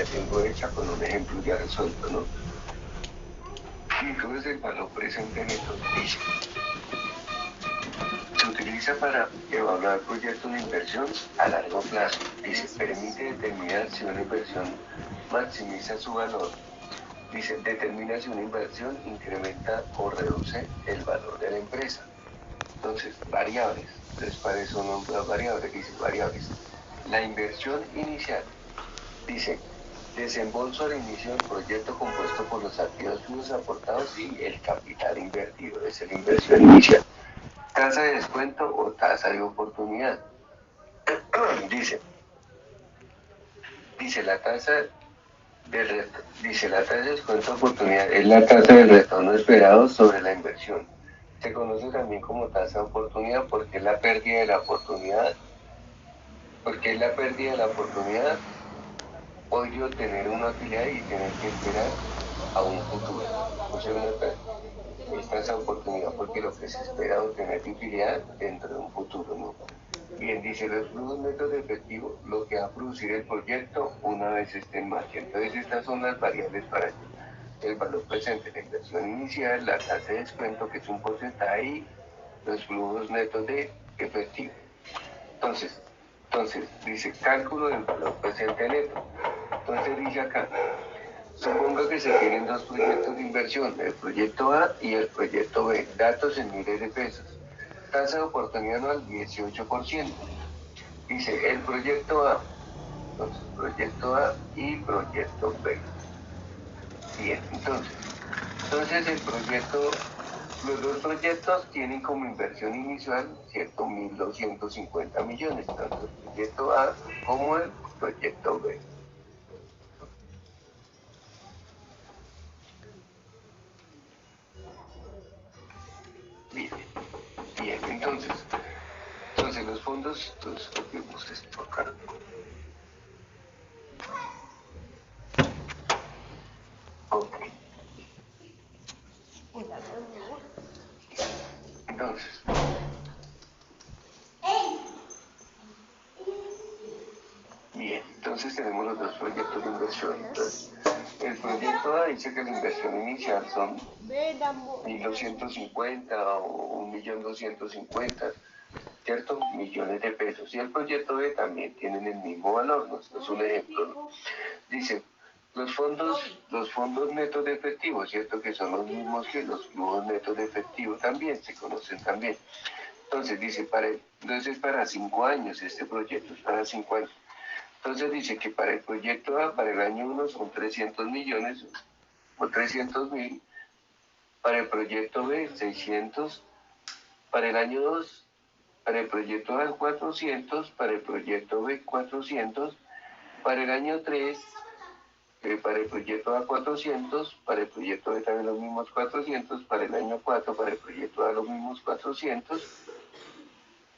ya tengo hecha con un ejemplo ya resuelto, ¿no? Y entonces el valor presente neto dice, se utiliza para evaluar proyectos de inversión a largo plazo. Dice, permite determinar si una inversión maximiza su valor. Dice, determina si una inversión incrementa o reduce el valor de la empresa. Entonces, variables. Entonces, ¿cuáles son las variables? Dice, variables. La inversión inicial. Dice, desembolso al inicio del proyecto compuesto por los activos fijos aportados y el capital invertido. Esa es la inversión inicial. Tasa de descuento o tasa de oportunidad. dice la tasa la tasa de descuento de oportunidad es la tasa de retorno esperado sobre la inversión. Se conoce también como tasa de oportunidad porque es la pérdida de la oportunidad, hoy yo tener una utilidad y tener que esperar a un futuro. O sea, es tasa de oportunidad porque lo que se espera obtener de utilidad dentro de un futuro, ¿no? Bien, dice los flujos netos de efectivo, lo que va a producir el proyecto una vez esté en marcha. Entonces estas son las variables para ello. El valor presente, la inversión inicial, la tasa de descuento, que es un porcentaje, y los flujos netos de efectivo. Entonces, dice cálculo del valor presente neto. Entonces dice acá, supongo que se tienen dos proyectos de inversión, el proyecto A y el proyecto B, datos en miles de pesos. Tasa de oportunidad anual 18%. Dice el proyecto A, entonces proyecto A y proyecto B. Bien, entonces los dos proyectos tienen como inversión inicial, ¿cierto? 1.250 millones, tanto el proyecto A como el proyecto B. Bien, entonces los fondos, entonces copiamos esto acá. Ok. Entonces, bien, entonces tenemos los dos proyectos de inversión. Entonces, el proyecto A dice que la inversión inicial son 1.250 o 1.250.000, ¿cierto? Millones de pesos. Y el proyecto B también tienen el mismo valor, ¿no? Esto es un ejemplo, ¿no? Dice, los fondos netos de efectivo, ¿cierto? Que son los mismos que los flujos netos de efectivo también, se conocen también. Entonces dice, entonces para 5 años, este proyecto es para 5 años. Entonces dice que para el proyecto A, para el año 1 son 300 millones o 300.000, para el proyecto B 600, para el año 2, para el proyecto A 400, para el proyecto B 400, para el año 3, para el proyecto A 400, para el proyecto B también los mismos 400, para el año 4, para el proyecto A los mismos 400,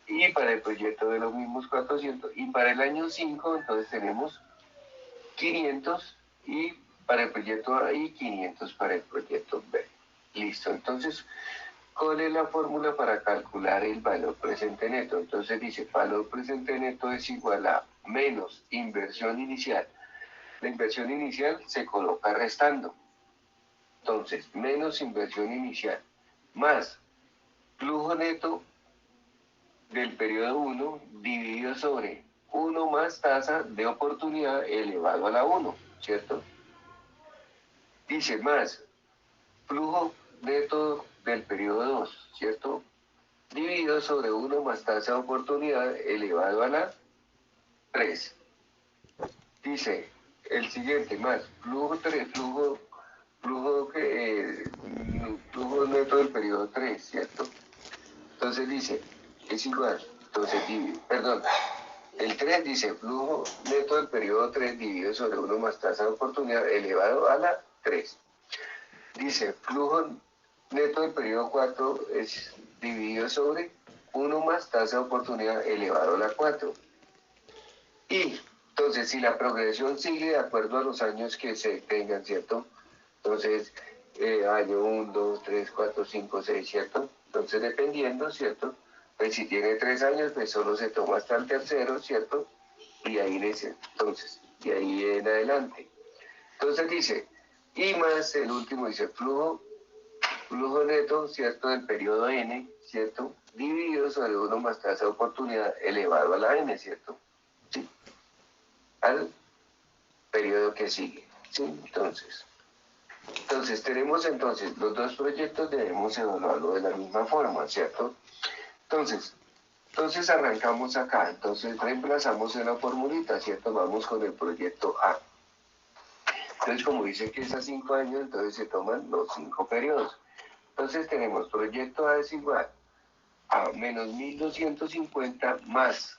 y para el proyecto B los mismos 400, y para el año 5 entonces tenemos 500, y para el proyecto A y 500 para el proyecto B. Listo, entonces, ¿cuál es la fórmula para calcular el valor presente neto? Entonces dice, valor presente neto es igual a menos inversión inicial. La inversión inicial se coloca restando. Entonces, menos inversión inicial, más flujo neto del periodo 1 dividido sobre 1 más tasa de oportunidad elevado a la 1, ¿cierto? Dice más flujo neto del periodo 2, ¿cierto? Dividido sobre 1 más tasa de oportunidad elevado a la 3. Dice el siguiente más flujo neto del periodo 3, ¿cierto? Entonces dice, es igual, entonces el 3 dice flujo neto del periodo 3 dividido sobre 1 más tasa de oportunidad elevado a la 3. Dice flujo neto del periodo 4 es dividido sobre 1 más tasa de oportunidad elevado a la 4. Y entonces si la progresión sigue de acuerdo a los años que se tengan, ¿cierto? Entonces, año 1, 2, 3, 4, 5, 6, ¿cierto? Entonces dependiendo, ¿cierto? Pues si tiene 3 años, pues solo se toma hasta el tercero, ¿cierto? Y ahí en adelante. Entonces dice, y más el último dice flujo neto, ¿cierto? Del periodo n, ¿cierto? Dividido sobre 1 más tasa de oportunidad elevado a la n, ¿cierto? ¿Sí? Al periodo que sigue, ¿sí? Entonces tenemos entonces los dos proyectos, debemos evaluarlo de la misma forma, ¿cierto? Entonces arrancamos acá, entonces reemplazamos en la formulita, ¿cierto? Vamos con el proyecto A. Entonces, como dice que es a 5 años, entonces se toman los 5 periodos. Entonces tenemos proyecto A es igual a menos 1250 más.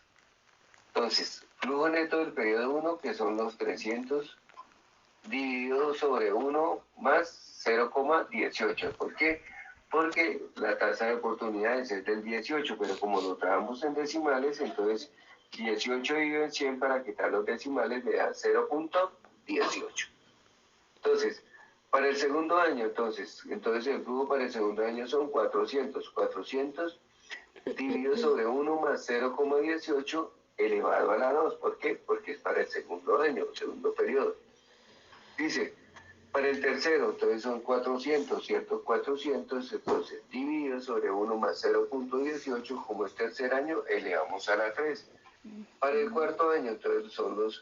Entonces, flujo neto del periodo 1, que son los 300, dividido sobre 1 más 0,18. ¿Por qué? Porque la tasa de oportunidades es del 18, pero como lo trabajamos en decimales, entonces 18 dividido en 100 para quitar los decimales me da 0,18. Entonces, para el segundo año, entonces el flujo para el segundo año son 400. 400 dividido sobre 1 más 0,18 elevado a la 2. ¿Por qué? Porque es para el segundo año, segundo periodo. Dice, para el tercero, entonces son 400, ¿cierto? 400, entonces dividido sobre 1 más 0,18, como es tercer año, elevamos a la 3. Para el cuarto año, entonces son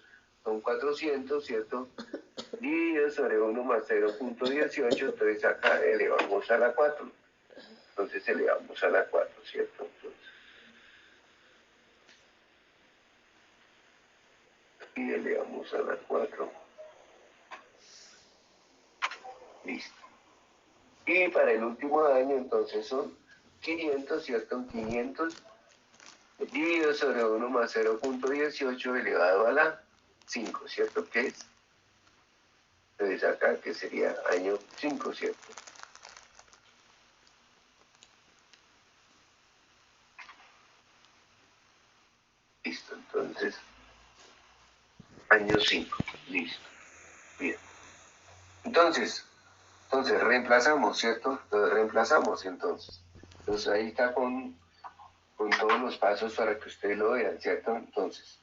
400, ¿cierto? Dividido sobre 1 más 0,18, entonces acá elevamos a la 4. Entonces elevamos a la 4, ¿cierto? Entonces, y elevamos a la 4. Listo. Y para el último año, entonces son 500, ¿cierto? 500 dividido sobre 1 más 0,18 elevado a la 5, ¿cierto? ¿Qué es? Entonces acá que sería año 5, ¿cierto? Listo, entonces año 5, listo. Bien. Entonces reemplazamos, ¿cierto? Entonces reemplazamos entonces. Entonces ahí está con todos los pasos para que ustedes lo vean, ¿cierto? Entonces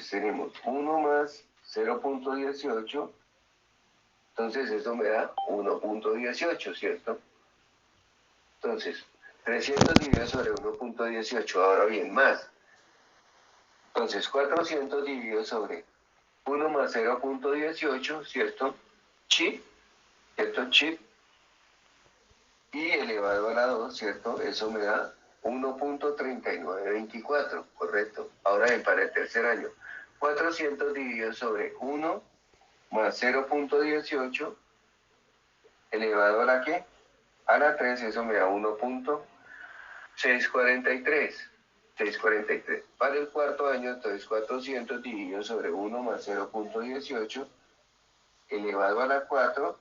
tenemos 1 más 0,18, entonces eso me da 1,18, ¿cierto? Entonces, 300 dividido sobre 1,18, ahora bien, más. Entonces, 400 dividido sobre 1 más 0,18, ¿cierto? Chip, ¿cierto? Chip, y elevado a la 2, ¿cierto? Eso me da 1,3924, ¿correcto? Ahora bien, para el tercer año, 400 dividido sobre 1 más 0,18 elevado a la ¿qué? A la 3, eso me da 1,643. 643. Para el cuarto año, entonces 400 dividido sobre 1 más 0,18 elevado a la 4,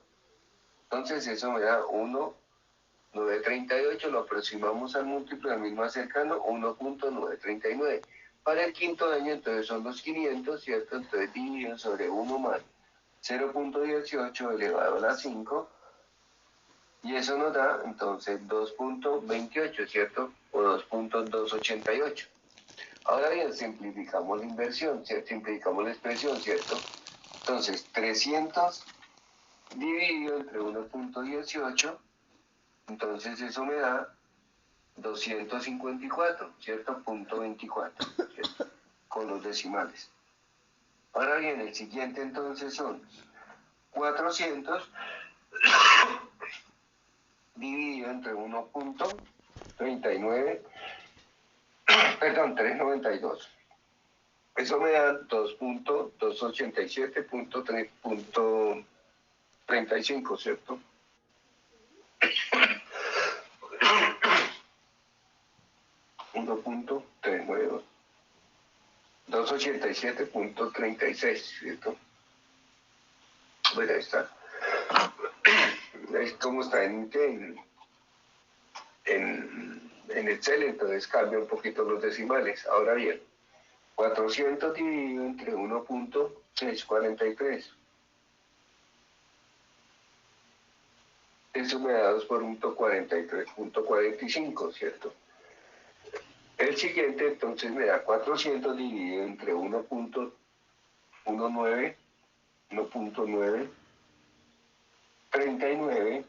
entonces eso me da 1,938, lo aproximamos al múltiplo del mismo más cercano, 1,939. Para el quinto año, entonces son los 500, ¿cierto? Entonces dividido sobre 1 más 0,18 elevado a la 5, y eso nos da entonces 2,28, ¿cierto? O 2,288. Ahora bien, simplificamos la inversión, ¿cierto? Simplificamos la expresión, ¿cierto? Entonces, 300 dividido entre 1,18, entonces eso me da 254, ¿cierto? Punto 24, ¿cierto? Con los decimales. Ahora bien, el siguiente entonces son 400 dividido entre 1,39, perdón, 392. Eso me da 2,287.35, ¿cierto? 1,392. 287.36, ¿cierto? Bueno, ahí está. Es como está en Excel, entonces cambia un poquito los decimales. Ahora bien, 400 dividido entre 1,643. Eso me da 2,43.45, ¿cierto? El siguiente entonces me da 400 dividido entre 1,19 1.939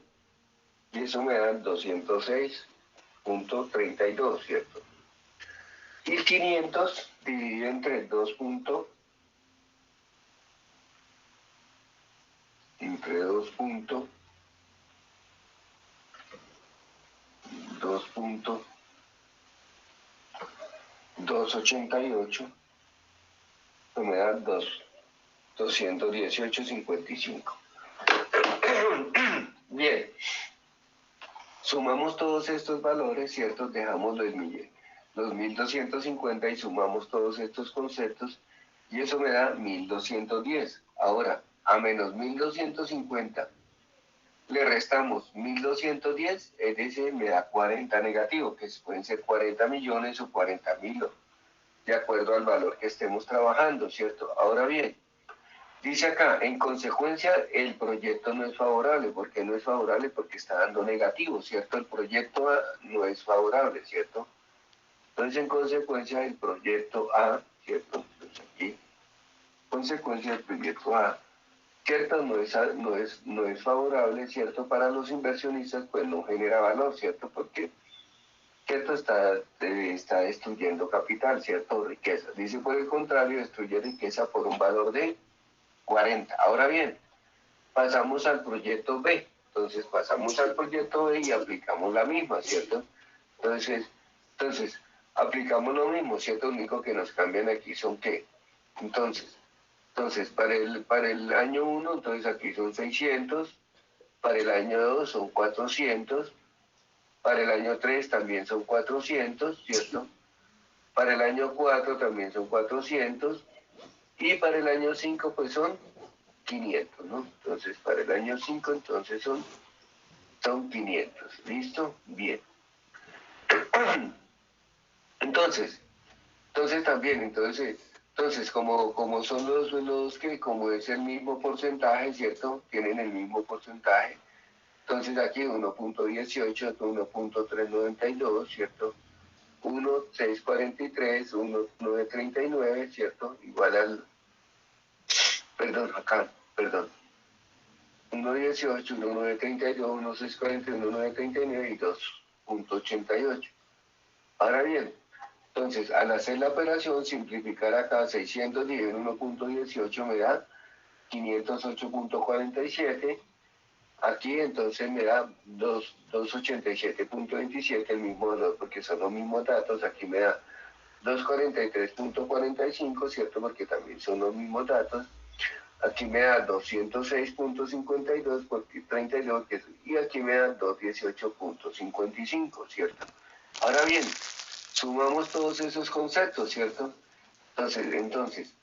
y eso me da 206.32, ¿cierto? Y 500 dividido entre 2. Entre 2.288 me da 218.55. Bien, sumamos todos estos valores, ¿cierto? Dejamos los 1.250 y sumamos todos estos conceptos y eso me da 1.210. Ahora, a menos 1.250 le restamos 1.210, es decir, me da 40 negativo, que pueden ser 40 millones o 40.000, de acuerdo al valor que estemos trabajando, ¿cierto? Ahora bien, dice acá, en consecuencia, el proyecto no es favorable. ¿Por qué no es favorable? Porque está dando negativo, ¿cierto? El proyecto A no es favorable, ¿cierto? Entonces, en consecuencia, el proyecto A, ¿cierto? Entonces aquí, consecuencia del proyecto A, ¿cierto? No es favorable, ¿cierto? Para los inversionistas, pues no genera valor, ¿cierto? Porque, ¿cierto? Está destruyendo capital, ¿cierto? Riqueza. Dice, por el contrario, destruye riqueza por un valor de 40. Ahora bien, pasamos al proyecto B. Entonces, pasamos al proyecto B y aplicamos la misma, ¿cierto? Entonces, aplicamos lo mismo, ¿cierto? Lo único que nos cambian aquí son ¿qué? Entonces, para el año 1, entonces aquí son 600, para el año 2 son 400, para el año 3 también son 400, ¿cierto? Para el año 4 también son 400 y para el año 5 pues son 500, ¿no? Entonces, para el año 5 entonces son 500, ¿listo? Bien. Entonces también, como son los que, como es el mismo porcentaje, ¿cierto? Tienen el mismo porcentaje. Entonces aquí 1.18, 1.392, ¿cierto? 1.643, 1.939, ¿cierto? Igual al, perdón, 1.18, 1.932, 1.641, 1.939 y 2.88. Ahora bien, entonces, al hacer la operación, simplificar acá 600 dividido en 1.18 me da 508.47. Aquí entonces me da 287.27, el mismo valor, porque son los mismos datos. Aquí me da 243.45, ¿cierto? Porque también son los mismos datos. Aquí me da 206.52 porque 32, y aquí me da 218.55, ¿cierto? Ahora bien, sumamos todos esos conceptos, ¿cierto? Entonces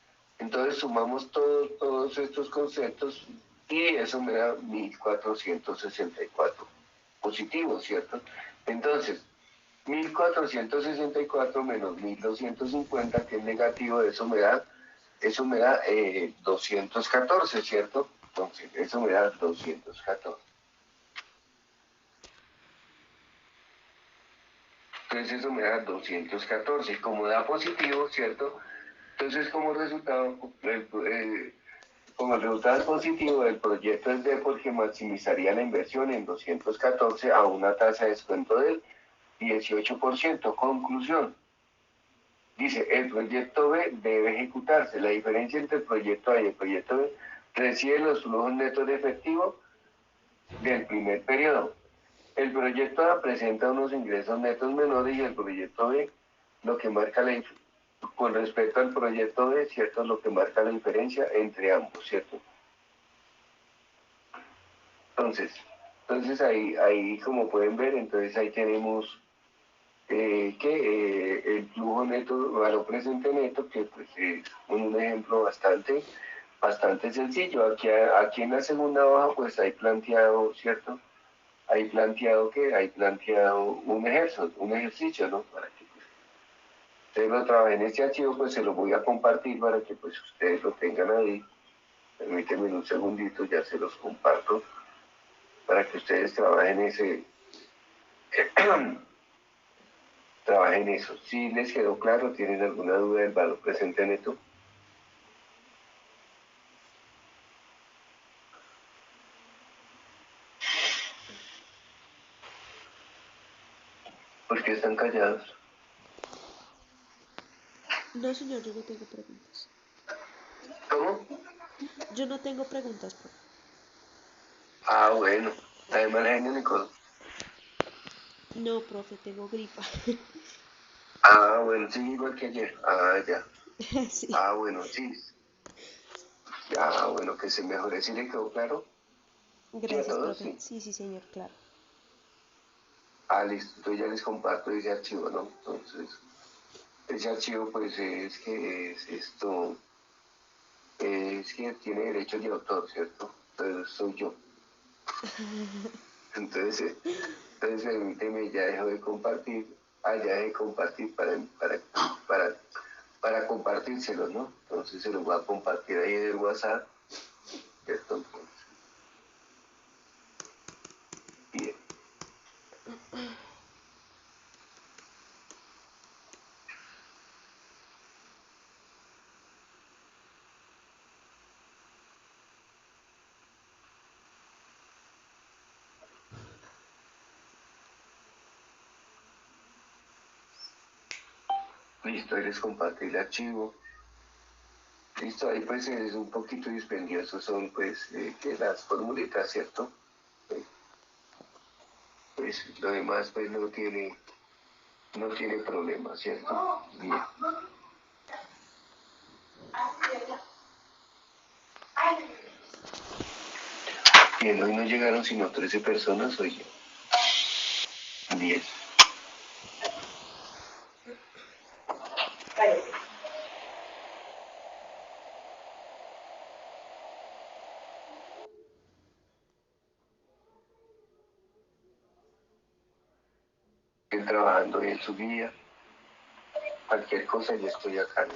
sumamos todos estos conceptos y eso me da 1.464 positivo, ¿cierto? Entonces, 1.464 menos 1.250, que es negativo, eso me da 214, ¿cierto? Entonces, eso me da 214. Entonces eso me da 214. Como da positivo, ¿cierto? Entonces como resultado es positivo, el proyecto es D porque maximizaría la inversión en 214 a una tasa de descuento del 18%. Conclusión. Dice, el proyecto B debe ejecutarse. La diferencia entre el proyecto A y el proyecto B recibe los flujos netos de efectivo del primer periodo. El proyecto A presenta unos ingresos netos menores y el proyecto B, lo que marca con respecto al proyecto B, ¿cierto? Lo que marca la diferencia entre ambos, ¿cierto? Entonces ahí como pueden ver, entonces ahí tenemos el flujo neto, valor presente neto, que pues es un ejemplo bastante sencillo. Aquí en la segunda hoja pues hay planteado, ¿cierto? Hay planteado un ejercicio, ¿no? Para que pues, ustedes lo trabajen en este archivo, pues se lo voy a compartir para que pues ustedes lo tengan ahí. Permítanme un segundito, ya se los comparto para que ustedes trabajen trabajen eso. Si les quedó claro, ¿tienen alguna duda del valor presente neto? están callados. No, señor, yo no tengo preguntas. ¿Cómo? Yo no tengo preguntas, profe. Ah, bueno. Además, genio, Nicole. No, profe, tengo gripa. Ah, bueno, sí, igual que ayer. Ah, ya. Sí. Ah, bueno, sí. Ah, bueno, que se mejore. ¿Sí le quedó claro? Sí, a Gracias, todos, profe. sí. Sí, sí, señor, claro. Ah, listo. Entonces ya les comparto ese archivo, ¿no? Entonces, ese archivo, pues, es que es esto. Es que tiene derechos de autor, ¿cierto? Entonces, soy yo. Entonces, permíteme, ya dejo de compartir. Ah, ya dejé de compartir para, para compartírselo, ¿no? Entonces se lo voy a compartir ahí en el WhatsApp, ¿cierto? Entonces, bien. Listo, ahí les compartí el archivo. Listo, ahí pues es un poquito dispendioso, son pues que las formulitas, ¿cierto? Eh, Pues lo demás pues no tiene problema, ¿cierto? Bien. Bien, hoy no llegaron sino 13 personas, oye. Bien. Estoy trabajando en su guía. Cualquier cosa yo estoy acá.